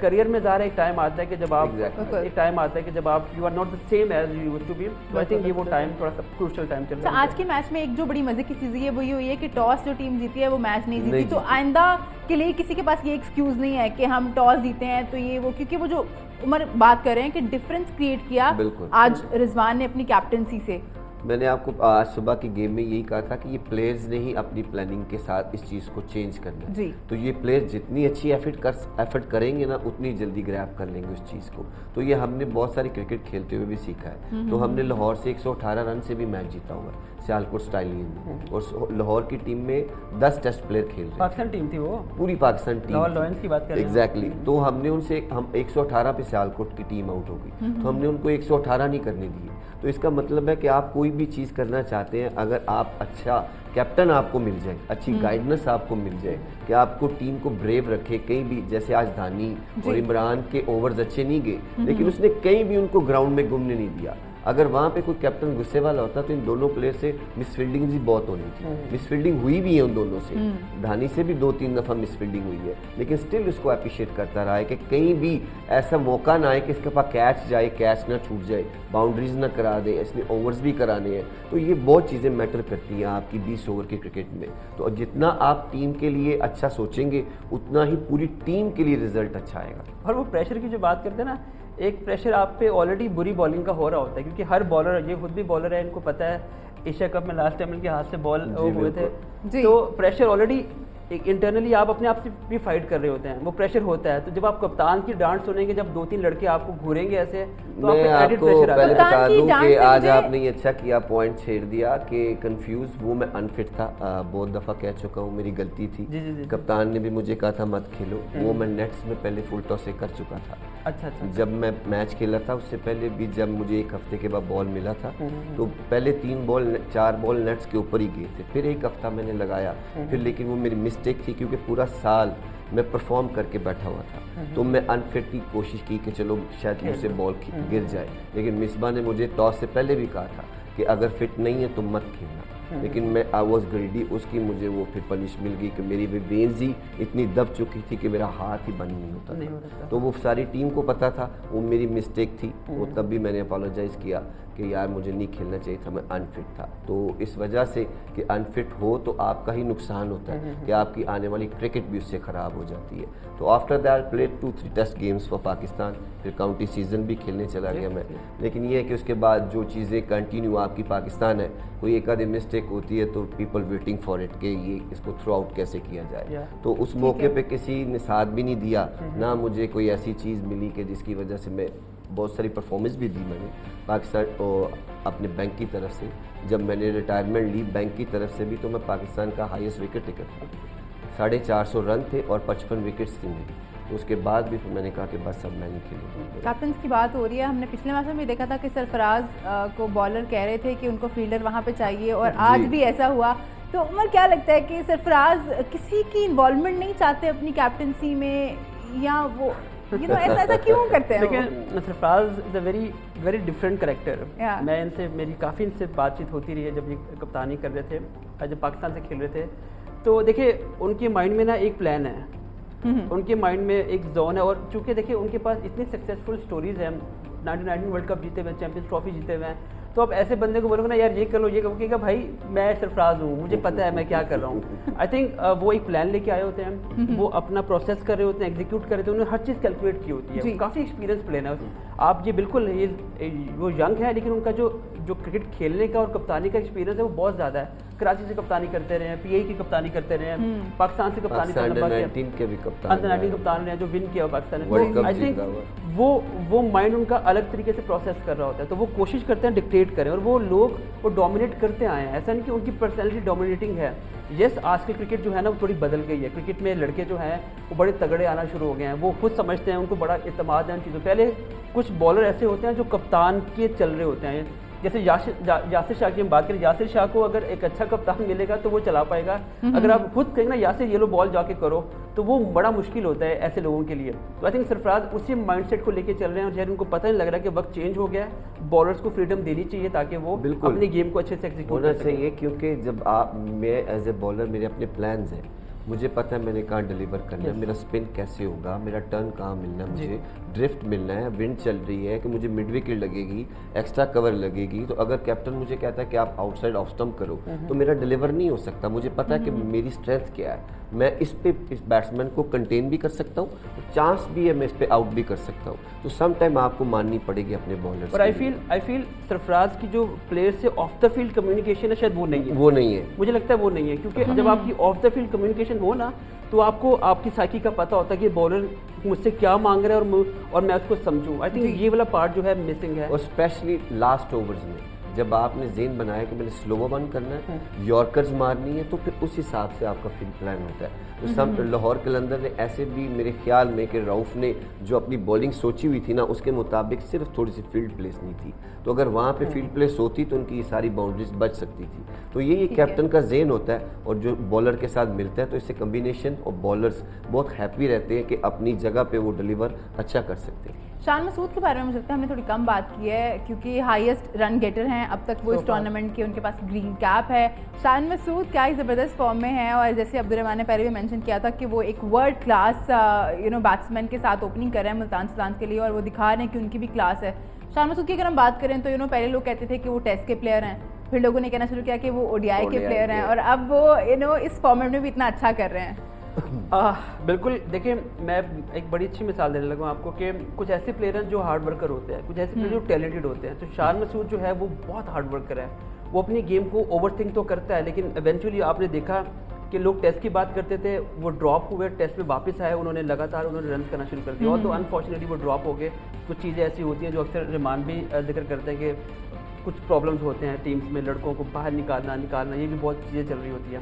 करियर में ज़ाहिर एक टाइम आता है कि जब आप एक टाइम आता है कि जब आप you are not the same as you used to be. तो आई थिंक ये वो टाइम थोड़ा सा क्रूशियल टाइम चल रहा है। आज के मैच में एक जो बड़ी मजे की चीज़ है वो ये हुई है कि टॉस जो टीम जीती है वो मैच नहीं जीती। तो आइंदा के लिए किसी के पास ये एक्सक्यूज़ नहीं है कि हम टॉस जीते हैं तो ये वो, क्योंकि वो जो उमर बात कर रहे हैं कि डिफरेंस क्रिएट किया आज रिजवान ने अपनी कैप्टनसी से। मैंने आपको आज सुबह की गेम में यही कहा था कि ये प्लेयर्स ने ही अपनी प्लानिंग के साथ इस चीज़ को चेंज करना है। तो ये प्लेयर्स जितनी अच्छी एफर्ट करेंगे ना, उतनी जल्दी ग्रैब कर लेंगे उस चीज़ को। तो ये हमने बहुत सारी क्रिकेट खेलते हुए भी सीखा है। तो हमने लाहौर से 118 रन से भी मैच जीता हुआ है, सियालकोट स्टाइलियन में, और लाहौर की टीम में 10 टेस्ट प्लेयर खेल रहे पाकिस्तान टीम थी वो, पूरी पाकिस्तान टीम लाहौर लॉयंस की बात कर रहे हैं। एग्जैक्टली। तो हमने उनसे हम 118 पे सियालकोट की टीम आउट हो गई, तो हमने उनको 118 नहीं करने दिए। तो इसका मतलब है कि आप कोई भी चीज़ करना चाहते हैं, अगर आप अच्छा कैप्टन आपको मिल जाए, अच्छी गाइडेंस आपको मिल जाए, कि आपको टीम को ब्रेव रखे, कहीं भी जैसे आज धानी और इमरान के ओवर्स अच्छे नहीं गए, लेकिन उसने कहीं भी उनको ग्राउंड में घूमने नहीं दिया। अगर वहाँ पे कोई कैप्टन गुस्से वाला होता तो इन दोनों प्लेयर से मिसफील्डिंग भी बहुत होनी थी। मिसफील्डिंग हुई भी है उन दोनों से, धानी से भी 2-3 दफ़ा मिसफील्डिंग हुई है, लेकिन स्टिल उसको अप्रिशिएट करता रहा है कि कहीं भी ऐसा मौका ना आए कि इसके पास कैच जाए, कैच ना छूट जाए, बाउंड्रीज ना करा दे, इसने ओवर्स भी कराने हैं। तो ये बहुत चीज़ें मैटर करती हैं आपकी 20 ओवर के क्रिकेट में। तो जितना आप टीम के लिए अच्छा सोचेंगे, उतना ही पूरी टीम के लिए रिजल्ट अच्छा आएगा। और वो प्रेशर की जो बात करते हैं ना, एक प्रेशर आप पे ऑलरेडी बुरी बॉलिंग का हो रहा होता है, क्योंकि हर बॉलर, ये खुद भी बॉलर है, इनको पता है एशिया कप में लास्ट टाइम इनके हाथ से बॉल हुए थे, जी। तो प्रेशर ऑलरेडी एक इंटरनली आप अपने आप से भी फाइट कर रहे होते हैं, वो प्रेशर होता है। तो जब आप कप्तान की डांट सुनेंगे, जब 2-3 लड़के आपको घूरेंगे ऐसे, तो मैं एडिड आपको प्रेशर आता पहले है। बता दूं डांट कि से आज मुझे- आपने ये अच्छा किया, पॉइंट छेड़ दिया कि कंफ्यूज, वो मैं अनफिट था, बहुत दफ़ा कह चुका हूँ, मेरी गलती थी। जी, जी, जी। कप्तान ने भी मुझे कहा था मत खेलो, वो मैं नेट्स में पहले फुल टॉस से कर चुका था। अच्छा अच्छा। जब मैं मैच खेला था उससे पहले भी, जब मुझे एक हफ्ते के बाद बॉल मिला था, तो पहले 4 बॉल नेट्स के ऊपर ही गए थे, फिर एक हफ्ता मैंने लगाया, फिर लेकिन वो मेरी मिस्टेक थी, क्योंकि पूरा साल मैं परफॉर्म करके बैठा हुआ था, तो मैं अनफिट की कोशिश की कि चलो शायद मुझसे बॉल गिर जाए, लेकिन मिसबा ने मुझे टॉस से पहले भी कहा था कि अगर फिट नहीं है तो मत खेलना, लेकिन मैं आई वॉज ग्रेडी, उसकी मुझे वो फिर पनिश मिल गई कि मेरी वेन्स ही इतनी दब चुकी थी कि मेरा हाथ ही बंद नहीं होता था। तो वो सारी टीम को पता था, वो मेरी मिस्टेक थी, वो तब भी मैंने अपोलोजाइज़ किया कि यार मुझे नहीं खेलना चाहिए था, मैं अनफिट था। तो इस वजह से कि अनफिट हो तो आपका ही नुकसान होता है, कि आपकी आने वाली क्रिकेट भी उससे ख़राब हो जाती है। तो after that played 2-3 test games for Pakistan, फिर काउंटी सीजन भी खेलने चला गया मैं। लेकिन ये है कि उसके बाद जो चीज़ें कंटिन्यू आपकी पाकिस्तान है, कोई एक आधी मिस्टेक होती है तो पीपल वेटिंग फॉर इट कि ये इसको थ्रू आउट कैसे किया जाए। तो उस मौके पे किसी ने साथ भी नहीं दिया, ना मुझे कोई ऐसी चीज़ मिली कि जिसकी वजह से मैं, बहुत सारी परफॉर्मेंस भी दी मैंने पाकिस्तान और अपने बैंक की तरफ से। जब मैंने रिटायरमेंट ली बैंक की तरफ से भी, तो मैं पाकिस्तान का हाईएस्ट विकेट टेकर था, 450 रन थे और 55 विकेट्स थी मेरी। तो उसके बाद भी फिर मैंने कहा कि बस अब मैं नहीं खेलूँगा। कैप्टन की बात हो रही है, हमने पिछले मैच में भी देखा था कि सरफराज को बॉलर कह रहे थे कि उनको फील्डर वहाँ पे चाहिए, और आज भी ऐसा हुआ। तो उमर, क्या लगता है कि सरफराज किसी की इन्वॉल्वमेंट नहीं चाहते अपनी कैप्टनसी में, या वो ऐसा क्यों करते हैं? लेकिन Sarfaraz is a very different character. Yeah. मैं इनसे, मेरी काफ़ी इनसे बातचीत होती रही है जब ये कप्तानी कर रहे थे, जब पाकिस्तान से खेल रहे थे। तो देखिए उनके माइंड में ना एक प्लान है, उनके माइंड में एक जोन है, और चूंकि देखिए उनके पास इतनी सक्सेसफुल स्टोरीज हैं, 1919 वर्ल्ड कप जीते हुए, चैंपियंस ट्रॉफी जीते हुए हैं। तो अब ऐसे बंदे को बोलोगे ना यार ये कर लो, ये करो, कहेगा भाई मैं सरफराज हूँ, मुझे पता है मैं क्या कर रहा हूँ। आई थिंक वो एक प्लान लेके आए होते हैं, वो अपना प्रोसेस कर रहे होते हैं, एग्जीक्यूट कर रहे होते हैं, उन्होंने हर चीज़ कैलकुलेट की होती है, काफ़ी एक्सपीरियंस प्लेन है। आप ये बिल्कुल वो यंग है, लेकिन उनका जो क्रिकेट खेलने का और कप्तानी का एक्सपीरियंस है वो बहुत ज़्यादा है। कराची से कप्तानी करते रहे हैं, पीआई की कप्तानी करते रहे हैं, पाकिस्तान से कप्तानी अंडर 19 के भी कप्तान, अंडर 19 कप्तान रहे हैं जो विन किया पाकिस्तान वर्ल्ड ने। कप आई थिंक जीता हुआ। वो माइंड उनका अलग तरीके से प्रोसेस कर रहा होता है, तो वो कोशिश करते हैं डिक्टेट करें, और वो लोग वो डोमिनेट करते आए हैं। ऐसा नहीं कि उनकी पर्सनैलिटी डोमिनेटिंग है। यस, आज की क्रिकेट जो है ना वो थोड़ी बदल गई है। क्रिकेट में लड़के जो हैं वो बड़े तगड़े आना शुरू हो गए हैं, वो खुद समझते हैं, उनको बड़ा इत्मीनान है उन चीज़ों। पहले कुछ बॉलर ऐसे होते हैं जो कप्तान के चल रहे होते हैं, जैसे यासिर शाह की हम बात करें, यासिर शाह को अगर एक अच्छा कप्तान मिलेगा तो वो चला पाएगा। अगर आप खुद कहेंगे ना यासिर ये लो बॉल जाके करो, तो वो बड़ा मुश्किल होता है ऐसे लोगों के लिए। तो आई थिंक सरफराज उसी माइंडसेट को लेके चल रहे हैं, और शायद उनको पता नहीं लग रहा कि वक्त चेंज हो गया है, बॉलर्स को फ्रीडम देनी चाहिए ताकि वो अपने गेम को अच्छे से एग्जीक्यूट होना कर सकें। चाहिए। क्योंकि जब मैं एज ए बॉलर, मेरे अपने प्लान्स हैं, मुझे पता है मैंने कहाँ डिलीवर करना है, मेरा स्पिन कैसे होगा, मेरा टर्न कहाँ मिलना है, मुझे ड्रिफ्ट मिलना है, विंड चल रही है कि मुझे मिड विकेट लगेगी, एक्स्ट्रा कवर लगेगी। तो अगर कैप्टन मुझे कहता है कि आप आउटसाइड ऑफ स्टंप करो, तो मेरा डिलीवर नहीं हो सकता। मुझे पता है कि मेरी स्ट्रेंथ क्या है, मैं इस बैट्समैन को कंटेन भी कर सकता हूँ, चांस भी है मैं इस पे आउट भी कर सकता हूँ। तो सम टाइम आपको माननी पड़ेगी अपने बॉलर्स। और आई फील सरफराज की जो प्लेयर से ऑफ द फील्ड कम्युनिकेशन है शायद वो नहीं है, मुझे लगता है वो नहीं है। क्योंकि जब आपकी ऑफ द फील्ड कम्युनिकेशन हो ना, तो आपको आपकी साइकी का पता होता है कि बॉलर मुझसे क्या मांग रहा है और मैं उसको समझूं। आई थिंक ये वाला पार्ट जो है मिसिंग है, और स्पेशली लास्ट ओवर्स में जब आपने जेन बनाया कि मैंने स्लो वन करना है, यॉर्कर्स मारनी है, तो फिर उस हिसाब से आपका फील्ड प्लान होता है। तो सब लाहौर कलंदर ने ऐसे भी मेरे ख्याल में कि रऊफ ने जो अपनी बॉलिंग सोची हुई थी ना, उसके मुताबिक सिर्फ थोड़ी सी फील्ड प्लेस नहीं थी, तो अगर वहाँ पे फील्ड प्लेस होती तो उनकी ये सारी बाउंड्रीज बच सकती थी। तो ये कैप्टन का जेन होता है, और जो बॉलर के साथ मिलता है तो इससे कम्बिनेशन और बॉलर्स बहुत हैप्पी रहते हैं कि अपनी जगह पे वो डिलीवर अच्छा कर सकते हैं। शान मसूद के बारे में मुझे लगता है हमने थोड़ी कम बात की है, क्योंकि हाईएस्ट रन गेटर हैं अब तक वो इस टूर्नामेंट के, उनके पास ग्रीन कैप है। शान मसूद क्या ही ज़बरदस्त फॉर्म में है, और जैसे अब्दुर्रहमान ने पहले भी मेंशन किया था कि वो एक वर्ल्ड क्लास बैट्समैन के साथ ओपनिंग कर रहे हैं मुल्तान सुल्तान के लिए, और वो दिखा रहे हैं कि उनकी भी क्लास है। शान मसूद की अगर हम बात करें तो पहले लोग कहते थे कि वो टेस्ट के प्लेयर हैं, फिर लोगों ने कहना शुरू किया कि वो ओडीआई के प्लेयर हैं, और अब वो इस फॉर्मेट में भी इतना अच्छा कर रहे हैं। बिल्कुल, देखिए मैं एक बड़ी अच्छी मिसाल देने लगा आपको कि कुछ ऐसे प्लेयर हैं जो हार्ड वर्कर होते हैं, कुछ ऐसे प्लेयर जो टैलेंटेड होते हैं। तो शान मसूद जो है वो बहुत हार्ड वर्कर है, वो अपनी गेम को ओवरथिंक तो करता है, लेकिन इवेंचुअली आपने देखा कि लोग टेस्ट की बात करते थे, वो ड्रॉप हुए, टेस्ट में वापस आए, उन्होंने लगातार रन करना शुरू कर दिया, और तो अनफॉर्चुनेटली वो ड्रॉप हो गए। कुछ चीज़ें ऐसी होती हैं जो अक्सर रहमान भी जिक्र करते हैं कि कुछ प्रॉब्लम्स होते हैं टीम्स में, लड़कों को बाहर निकालना, ये भी बहुत चीज़ें चल रही होती हैं।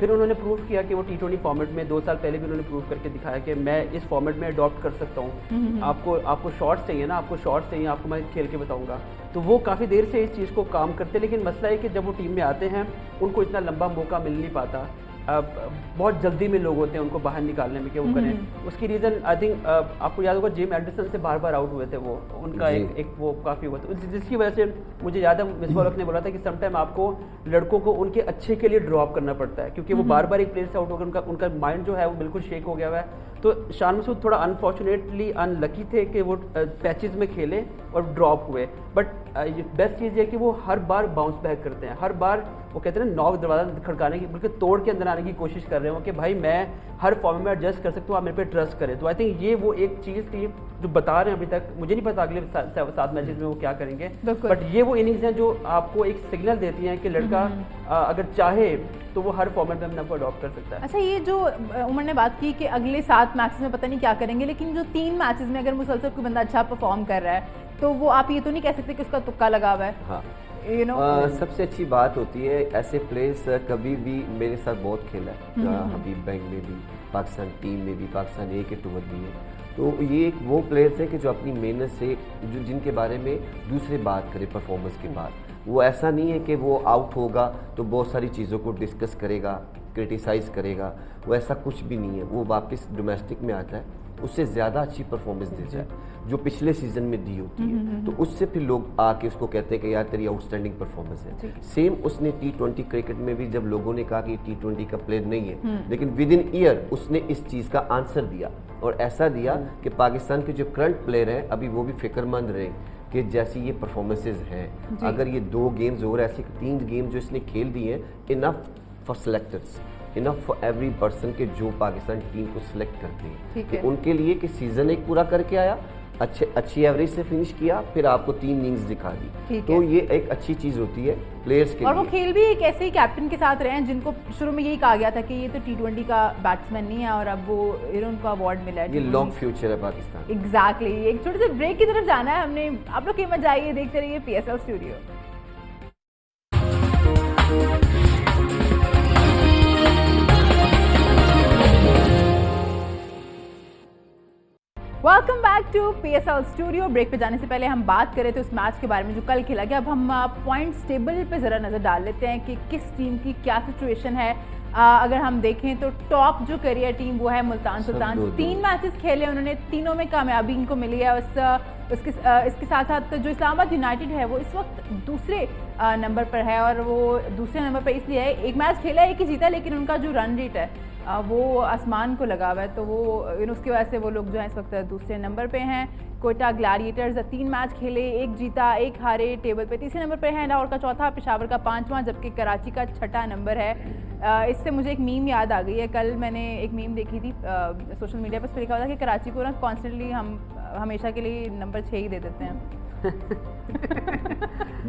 फिर उन्होंने प्रूव किया कि वो T20 फॉर्मेट में 2 साल पहले भी उन्होंने प्रूव करके दिखाया कि मैं इस फॉर्मेट में अडॉप्ट कर सकता हूँ। आपको शॉट्स चाहिए ना, आपको शॉट्स चाहिए, आपको मैं खेल के बताऊंगा। तो वो काफ़ी देर से इस चीज़ को काम करते, लेकिन मसला है कि जब वो टीम में आते हैं उनको इतना लंबा मौका मिल नहीं पाता। बहुत जल्दी में लोग होते हैं उनको बाहर निकालने में कि वो करें। उसकी रीज़न आई थिंक आपको याद होगा जेम एंडरसन से बार बार आउट हुए थे वो, उनका एक वो काफ़ी हुआ था, जिसकी वजह से मुझे याद है मिसबाह उल हक ने बोला था कि समटाइम आपको लड़कों को उनके अच्छे के लिए ड्रॉप करना पड़ता है, क्योंकि वो बार बार एक प्लेयर से आउट होकर उनका माइंड जो है वो बिल्कुल शेक हो गया हुआ है। तो शान मसूद थोड़ा अनफॉर्चुनेटली अनलकी थे कि वो पैचेस में खेले और ड्रॉप हुए, बट बेस्ट चीज़ ये कि वो हर बार बाउंस बैक करते हैं, हर बार वो कहते हैं ना नॉक दरवाज़ा खड़काने की, बल्कि तोड़ के अंदर आने की कोशिश कर रहे हो कि भाई मैं हर फॉर्म में एडजस्ट कर सकता हूँ, आप मेरे पे ट्रस्ट करें। तो आई थिंक ये वो एक चीज़ थी जो बता रहे हैं अभी तक, मुझे नहीं पता अगले 7 मैचेस में वो क्या करेंगे, बट ये वो इनिंग्स हैं जो आपको एक सिग्नल देती हैं कि लड़का अगर चाहे तो वो हर फॉर्मेट में अपने आपको अडॉप्ट कर सकता है। अच्छा, ये जो उमर ने बात की कि अगले 7 मैचेस में पता नहीं क्या करेंगे, लेकिन जो 3 मैचेस में अगर मुसलसल कोई बंदा अच्छा परफॉर्म कर रहा है तो वो आप ये तो नहीं कह सकते कि उसका तुक्का लगा हुआ है। हाँ, सबसे अच्छी बात होती है ऐसे प्लेयर्स, कभी भी मेरे साथ बहुत खेला है, हबीब बैंक में भी, पाकिस्तान टीम में भी, पाकिस्तान ए के टूर भी है। तो ये एक वो प्लेयर्स हैं कि जो अपनी मेहनत से, जो जिनके बारे में दूसरे बात करें परफॉर्मेंस के बाद, वो ऐसा नहीं है कि वो आउट होगा तो बहुत सारी चीज़ों को डिस्कस करेगा, क्रिटिसाइज़ करेगा, वो ऐसा कुछ भी नहीं है। वो वापस डोमेस्टिक में आता है, उससे ज़्यादा अच्छी परफॉर्मेंस देता है जो पिछले सीजन में दी होती है, तो उससे फिर लोग आके उसको कहते हैं कि यार तेरी आउटस्टैंडिंग परफॉर्मेंस है। सेम उसने T20 क्रिकेट में भी, जब लोगों ने कहा कि T20 का प्लेयर नहीं है, लेकिन विद इन ईयर उसने इस चीज़ का आंसर दिया, और ऐसा दिया कि पाकिस्तान के जो करंट प्लेयर हैं अभी वो भी फिक्रमंद रहे कि जैसी ये परफॉर्मेंसेज हैं, अगर ये 2 गेम्स और ऐसी 3 गेम जो इसने खेल दी हैं, enough for selectors, enough for every person के जो पाकिस्तान टीम को सिलेक्ट करते हैं, कि उनके लिए कि सीजन एक पूरा करके आया, अच्छी एवरेज से फिनिश किया, फिर आपको 3 इनिंग्स दिखा दी, तो ये एक अच्छी चीज़ होती है प्लेयर्स के और लिए। वो खेल भी एक ऐसे ही कैप्टन के साथ रहे हैं जिनको शुरू में यही कहा गया था कि ये तो T20 का बैट्समैन नहीं है, और अब वो उनको अवार्ड मिला है। ये लॉन्ग फ्यूचर है पाकिस्तान। एग्जैक्टली। एक छोटे से ब्रेक की तरफ जाना है हमने, आप लोग कीमत जाइए, देखते रहिए PSL studio. Welcome back to PSL studio. Break पे जाने से पहले हम बात कर रहे थे उस मैच के बारे में जो कल खेला गया। अब हम पॉइंट्स टेबल पे ज़रा नज़र डाल लेते हैं कि किस टीम की क्या सिचुएशन है। अगर हम देखें तो टॉप जो करियर टीम वो है मुल्तान सुल्तान। 3 मैचेस खेले उन्होंने, तीनों में कामयाबी इनको मिली है। इसके साथ साथ जो इस्लामाबाद यूनाइटेड है वो इस वक्त दूसरे नंबर पर है, और वो दूसरे नंबर पर इसलिए है, एक मैच खेला, एक ही जीता, लेकिन उनका जो रन रेट है वो आसमान को लगा हुआ है, तो वो उसकी वजह से वो लोग जो है इस वक्त दूसरे नंबर पे हैं। कोयटा ग्लैडिएटर्स 3 मैच खेले, 1 जीता 1 हारे, टेबल पे तीसरे नंबर पे है। लाहौर का चौथा, पेशावर का 5वां, जबकि कराची का 6ठा नंबर है। इससे मुझे एक मीम याद आ गई है। कल मैंने एक मीम देखी थी सोशल मीडिया पर, उस पर लिखा हुआ था कि कराची को ना कॉन्स्टेंटली हम हमेशा के लिए नंबर 6 ही दे देते हैं।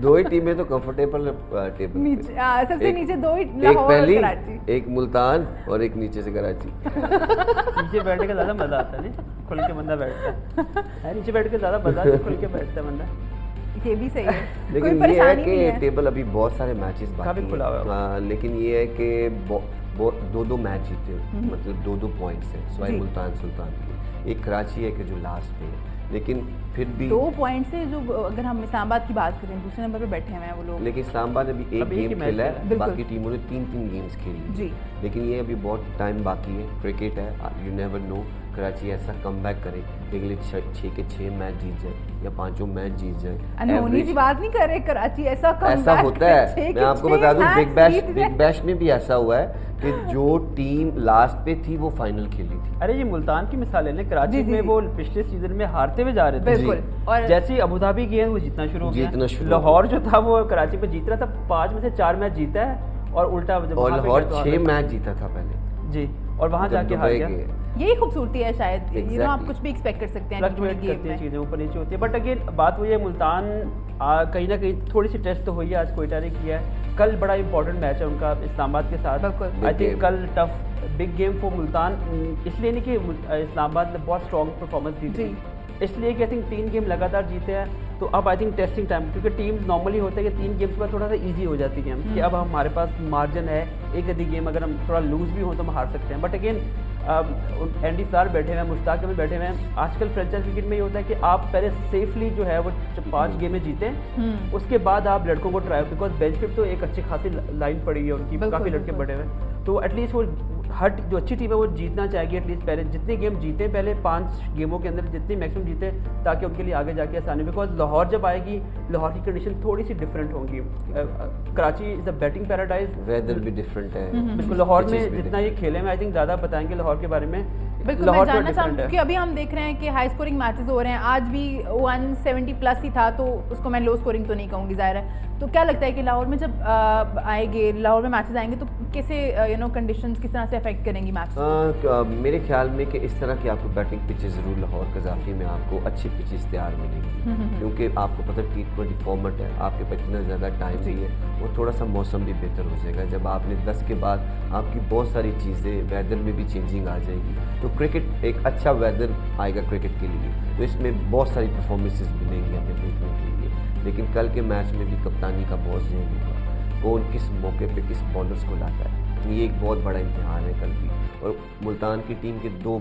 2 ही टीमें तो कंफर्टेबल टेबल नीचे, सबसे नीचे 2 ही, एक लाहौर और पहली, कराची। एक मुल्तान और एक नीचे से कराची। नीचे बैठने का ज़्यादा मज़ा आता है, नहीं खुल के बंदा बैठता है, नीचे बैठ के ज़्यादा मज़ा आता है, खुल के बैठता है बंदा। ये भी सही है, कोई लेकिन ये है परेशानी नहीं कि है। टेबल अभी बहुत सारे मैचेस काफी बाकी खुला हुआ है। हैं। हाँ, लेकिन ये है कि दो दो मैच जीते, मतलब दो पॉइंट्स हैं स्वाई जी। मुल्तान सुल्तान के। एक कराची है कि जो लास्ट पे है, लेकिन फिर भी 2 पॉइंट से जो, अगर हम इस्लामाबाद की बात करें, दूसरे नंबर पे बैठे हुए हैं वो लोग। लेकिन इस्लामाबाद अभी एक अभी एक ही गेम मैच खेला खेला है, है। बिल्कुल। बाकी टीमों ने 3 गेम्स खेली जी। लेकिन ये अभी बहुत टाइम बाकी है। क्रिकेट है, यू नेवर नो, कराची ऐसा कमबैक करे कि अगले 6 के 6 मैच जीत जाए या 5 मैच जीत जाए। अनहोनी सी Average- बात नहीं कर रहे, कराची ऐसा ऐसा होता है, मैं आपको बता दूं, बिग बैश में भी ऐसा हुआ है कि जो टीम लास्ट पे थी वो फाइनल खेली थी। अरे ये मुल्तान की मिसाल है ना, कराची जी, जी, में जी। वो पिछले सीजन में हारते हुए जा रहे थे। बिल्कुल। और जैसे ही अबू धाबी गए वो जीतना शुरू हो जीतना गया। शुरू हो लाहौर जो था वो कराची पे जीत रहा था, 5 में से 4 मैच जीता है और उल्टा जब और वहाँ पे लाहौर गया तो 6 हार मैच जीता था पहले गया। जी, और वहाँ जब जाके हार दुबई गया। गए। यही खूबसूरती है शायद, आप Exactly. कुछ भी एक्सपेक्ट कर सकते हैं फ्लक्चुएट गेम करती हैं में। चीज़ें, ऊपर नीचे होती है। बट अगेन बात वही है, मुल्तान कहीं ना कहीं थोड़ी सी टेस्ट तो हुई है, आज कोयटा ने किया है। कल बड़ा इंपॉर्टेंट मैच है उनका इस्लामाबाद के साथ। बिल्कुल। आई Big थिंक game. कल tough big game for Multan, इसलिए नहीं कि इस्लामाबाद ने बहुत स्ट्रॉन्ग परफॉर्मेंस दी थी, इसलिए कि आई थिंक 3 गेम लगातार जीते हैं। तो अब आई थिंक टेस्टिंग टाइम, क्योंकि टीम नॉर्मली होता है कि 3 गेम्स के बाद थोड़ा सा इजी हो जाती है कि अब हमारे पास मार्जिन है, एक आधी गेम अगर हम थोड़ा लूज भी हो तो हम हार सकते हैं। बट अगेन एंडी स्टार बैठे हुए हैं, मुश्ताक भी बैठे हुए हैं। आजकल फ्रेंचाइज क्रिकेट में ये होता है कि आप पहले सेफली जो है वो 5 गेमें जीते, उसके बाद आप लड़कों को ट्राई, बिकॉज बेंच पे तो एक अच्छी खासी लाइन पड़ी है उनकी, बिल्कुल, काफ़ी लड़के बिल्कुल। बड़े हुए, तो एटलीस्ट वो हर जो अच्छी टीम है वो जीतना चाहेगी एटलीस्ट पहले जितने गेम जीते, पहले 5 गेमों के अंदर जितनी मैक्सिमम जीते, ताकि उनके लिए आगे जाके आसानी। बिकॉज लाहौर जब आएगी, लाहौर की कंडीशन थोड़ी सी डिफरेंट होंगी। Karachi is a batting paradise, weather भी डिफरेंट है। बिल्कुल। लाहौर pitches में भी जितना ये खेले में आई थिंक ज़्यादा बताएंगे लाहौर के बारे में। बिल्कुल, मैं लाहौर थोड़ा जानना different चाहूँगी है। कि अभी हम देख रहे हैं कि हाई स्कोरिंग मैचेस हो रहे हैं, आज भी 170 प्लस ही था, तो उसको मैं लो स्कोरिंग तो नहीं कहूँगी, ज़ाहिर है। तो क्या लगता है कि लाहौर में जब आएंगे, लाहौर में मैचेस आएंगे तो कैसे कंडीशंस किस तरह से अफेक्ट करेंगी मैच? मेरे ख्याल में कि इस तरह की आपको बैटिंग पिचेस ज़रूर लाहौर कज़ाफ़ी में आपको अच्छी पिचेस तैयार मिलेंगी, क्योंकि आपको पता T20 फॉर्मेट है, आपके पास इतना ज़्यादा टाइम भी है और थोड़ा सा मौसम भी बेहतर हो जाएगा। जब आपने 10 के बाद आपकी बहुत सारी चीज़ें, वेदर में भी चेंजिंग आ जाएगी, तो क्रिकेट एक अच्छा वेदर आएगा क्रिकेट के लिए, तो इसमें बहुत सारी परफॉर्मेंसेस मिलेंगी हमें देखने के लिए। लेकिन कल के मैच में भी कप्तानी का बहुत ज़रूरी होगा, कौन किस मौके पे किस बॉलर्स को लाता है, ये एक बहुत बड़ा इम्तिहान है कल भी। और मुल्तान की टीम के 2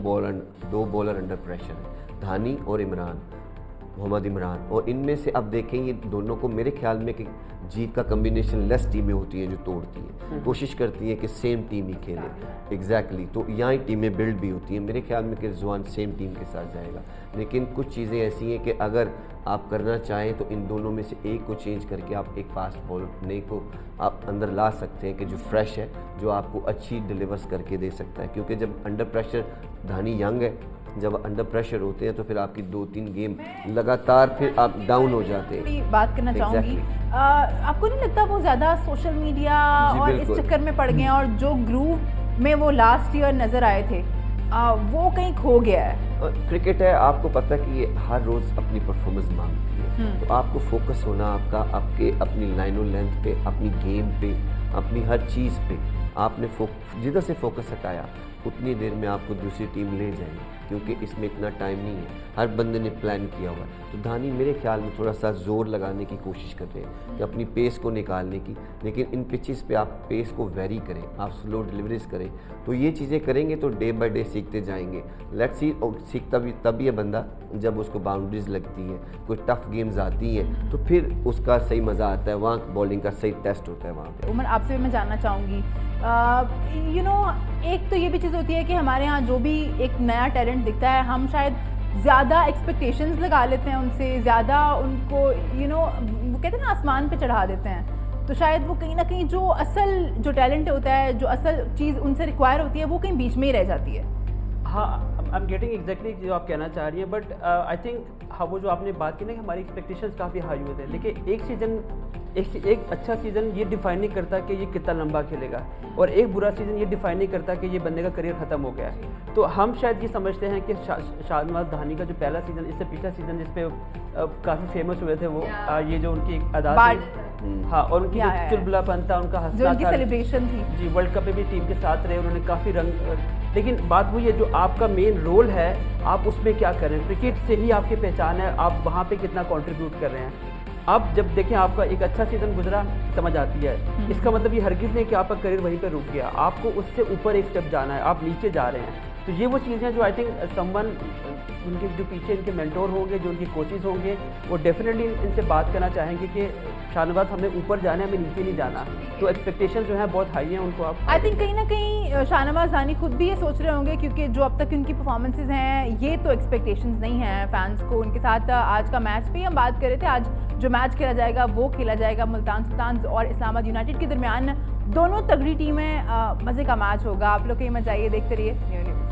बॉलर अंडर प्रेशर है, धानी और मोहम्मद इमरान, और इनमें से अब देखें ये दोनों को मेरे ख्याल में कि जीत का कम्बिनेशन लेस टीमें होती हैं जो तोड़ती हैं, कोशिश करती हैं कि सेम टीम ही खेले। एग्जैक्टली, तो यहाँ ही टीमें बिल्ड भी होती हैं। मेरे ख्याल में कि रिजवान सेम टीम के साथ जाएगा, लेकिन कुछ चीज़ें ऐसी हैं कि अगर आप करना चाहें तो इन दोनों में से एक को चेंज करके आप एक फास्ट बॉलर नए को आप अंदर ला सकते हैं कि जो फ्रेश है, जो आपको अच्छी डिलीवर्स करके दे सकता है। क्योंकि जब अंडर प्रेशर, धानी यंग है, जब अंडर प्रेशर होते हैं तो फिर आपकी 2-3 गेम लगातार फिर आप डाउन हो जाते हैं। की बात करना चाहूँगी, आपको नहीं लगता वो ज़्यादा सोशल मीडिया जी, और इस बिल्कुल। चक्कर में पड़ गए हैं, और जो ग्रूव में वो लास्ट ईयर नज़र आए थे वो कहीं खो गया है? क्रिकेट है, आपको पता है कि ये हर रोज़ अपनी परफॉर्मेंस मांगती है, तो आपको फोकस होना आपका आपके अपनी लाइनों लेंथ पे, अपनी गेम पे, अपनी हर चीज़ पे आपने जिधर से फोकस हटाया उतनी देर में आपको दूसरी टीम ले जाएगी, क्योंकि इसमें इतना टाइम नहीं है, हर बंदे ने प्लान किया हुआ है। तो धानी मेरे ख्याल में थोड़ा सा जोर लगाने की कोशिश कर रहे हैं कि अपनी पेस को निकालने की, लेकिन इन पिचेस पे आप पेस को वेरी करें, आप स्लो डिलीवरीज करें, तो ये चीज़ें करेंगे तो डे बाय डे सीखते जाएंगे। लेट्स सी, और सीखता भी तभी है बंदा जब उसको बाउंड्रीज लगती हैं, कोई टफ गेम्स आती हैं, तो फिर उसका सही मज़ा आता है, वहाँ बॉलिंग का सही टेस्ट होता है वहाँ पे। उमर, आपसे भी मैं जानना चाहूँगी, एक तो ये भी चीज़ होती है कि हमारे यहाँ जो भी एक नया टैलेंट दिखता है, हम शायद ज़्यादा एक्सपेक्टेशंस लगा लेते हैं उनसे, ज़्यादा उनको वो कहते हैं ना आसमान पे चढ़ा देते हैं, तो शायद वो कहीं ना कहीं जो असल जो टैलेंट होता है, जो असल चीज़ उनसे रिक्वायर होती है, वो कहीं बीच में ही रह जाती है। हाँ, आई एम गेटिंग एग्जैक्टली जो आप कहना चाह रही हैं, बट आई थिंक हाँ, वो जो आपने बात की ना कि हमारी एक्सपेक्टेशंस काफ़ी हाई होते हैं, लेकिन एक सीज़न एक अच्छा सीज़न ये डिफाइन नहीं करता कि ये कितना लंबा खेलेगा, और एक बुरा सीज़न ये डिफाइन नहीं करता कि ये बंदे का करियर ख़त्म हो गया है। तो हम शायद ये समझते हैं कि शाहनवाज धानी का जो पहला सीज़न, इससे पिछला सीज़न जिस पे काफ़ी फेमस हुए थे वो ये जो उनकी अदा थी, हाँ, और उनकी जो चुलबुलापन था, उनका जो हंसना उनकी था सेलिब्रेशन थी, जी, वर्ल्ड कप में भी टीम के साथ रहे, उन्होंने काफ़ी रंग, लेकिन बात वही है जो आपका मेन रोल है, आप उसमें क्या कर रहे हैं, क्रिकेट से ही आपकी पहचान है, आप वहाँ पे कितना कंट्रीब्यूट कर रहे हैं। अब जब देखें आपका एक अच्छा सीजन गुजरा, समझ आती है, इसका मतलब ये हरगिज़ नहीं कि आपका करियर वहीं पर रुक गया, आपको उससे ऊपर एक स्टेप जाना है, आप नीचे जा रहे हैं। तो ये वो चीज़ें जो आई थिंक समवन उनके जो पीछे इनके मेंटोर होंगे, जो उनके कोचेज़ होंगे, वो डेफिनेटली इनसे बात करना चाहेंगे कि शाहनवाज हमें ऊपर जाना है, हमें नीचे नहीं जाना। तो एक्सपेक्टेशन जो है बहुत हाई हैं उनको। आप आई थिंक कहीं ना कहीं शाहनवाज दानी खुद भी ये सोच रहे होंगे, क्योंकि जो अब तक उनकी परफॉर्मेंसेज हैं ये तो एक्सपेक्टेशंस नहीं हैं फैंस को। उनके साथ आज का मैच पे हम बात कर रहे थे, आज जो मैच खेला जाएगा वो खेला जाएगा मुल्तान सुल्तान्स और इस्लामाबाद यूनाइटेड के दरमियान। दोनों तगड़ी टीमें, मज़े का मैच होगा। आप लोग कहीं मत जाइए, देखते रहिए न्यू न्यूज़।